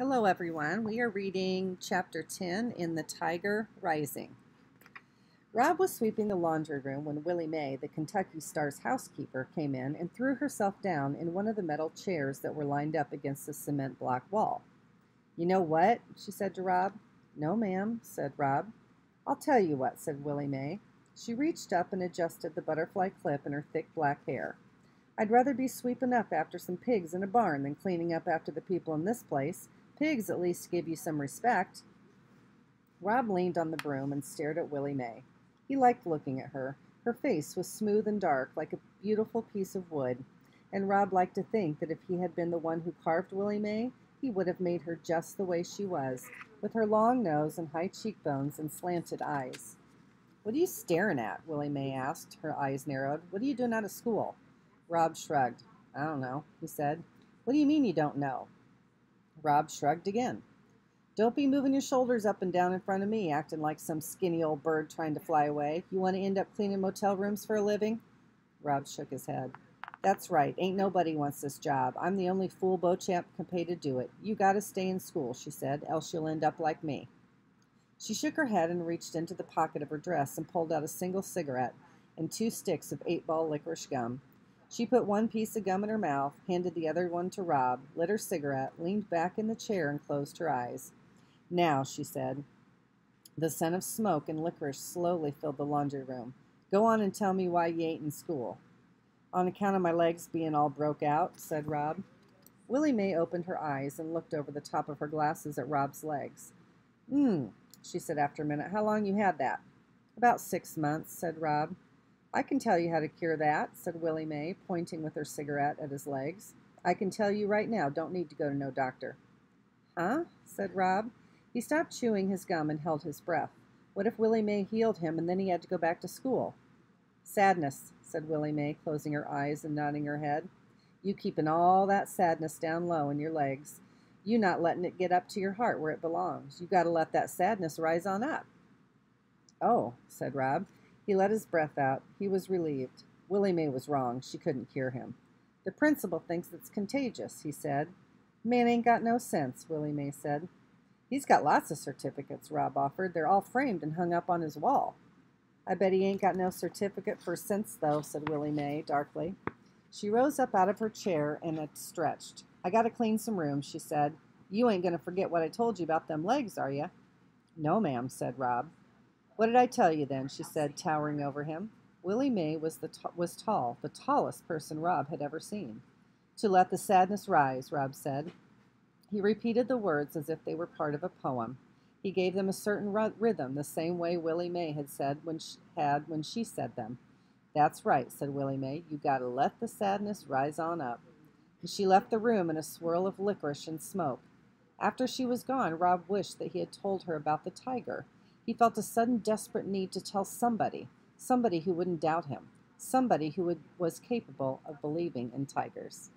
Hello everyone, we are reading chapter 10 in The Tiger Rising. Rob was sweeping the laundry room when Willie Mae, the Kentucky Star's housekeeper, came in and threw herself down in one of the metal chairs that were lined up against the cement block wall. "You know what?" she said to Rob. "No, ma'am," said Rob. "I'll tell you what," said Willie Mae. She reached up and adjusted the butterfly clip in her thick black hair. "I'd rather be sweeping up after some pigs in a barn than cleaning up after the people in this place. Pigs at least give you some respect." Rob leaned on the broom and stared at Willie Mae. He liked looking at her. Her face was smooth and dark, like a beautiful piece of wood, and Rob liked to think that if he had been the one who carved Willie Mae, he would have made her just the way she was, with her long nose and high cheekbones and slanted eyes. "What are you staring at?" Willie Mae asked. Her eyes narrowed. "What are you doing out of school?" Rob shrugged. "I don't know," he said. "What do you mean you don't know?" Rob shrugged again. "Don't be moving your shoulders up and down in front of me, acting like some skinny old bird trying to fly away. You want to end up cleaning motel rooms for a living?" Rob shook his head. "That's right. Ain't nobody wants this job. I'm the only fool Beauchamp can pay to do it. You gotta stay in school," she said, "else you'll end up like me." She shook her head and reached into the pocket of her dress and pulled out a single cigarette and 2 sticks of 8-ball licorice gum. She put one piece of gum in her mouth, handed the other one to Rob, lit her cigarette, leaned back in the chair, and closed her eyes. "Now," she said. The scent of smoke and licorice slowly filled the laundry room. "Go on and tell me why you ain't in school." "On account of my legs being all broke out," said Rob. Willie Mae opened her eyes and looked over the top of her glasses at Rob's legs. She said after a minute. "How long you had that?" "About 6 months," said Rob. "I can tell you how to cure that," said Willie Mae, pointing with her cigarette at his legs. "I can tell you right now, don't need to go to no doctor." "Huh?" said Rob. He stopped chewing his gum and held his breath. What if Willie Mae healed him and then he had to go back to school? "Sadness," said Willie Mae, closing her eyes and nodding her head. "You keeping all that sadness down low in your legs. You not letting it get up to your heart where it belongs. You got to let that sadness rise on up." "Oh," said Rob. He let his breath out. He was relieved. Willie Mae was wrong. She couldn't cure him. "The principal thinks it's contagious," he said. "Man ain't got no sense," Willie Mae said. "He's got lots of certificates," Rob offered. "They're all framed and hung up on his wall." "I bet he ain't got no certificate for sense, though," said Willie Mae darkly. She rose up out of her chair and stretched. "I got to clean some rooms," she said. "You ain't going to forget what I told you about them legs, are you?" "No, ma'am," said Rob. "What did I tell you then?" she said, towering over him. Willie Mae was tall, the tallest person Rob had ever seen. "To let the sadness rise," Rob said. He repeated the words as if they were part of a poem. He gave them a certain rhythm, the same way Willie Mae had said when she said them. "That's right," said Willie Mae. "You got to let the sadness rise on up." And she left the room in a swirl of licorice and smoke. After she was gone, Rob wished that he had told her about the tiger. He felt a sudden desperate need to tell somebody who wouldn't doubt him, somebody who was capable of believing in tigers.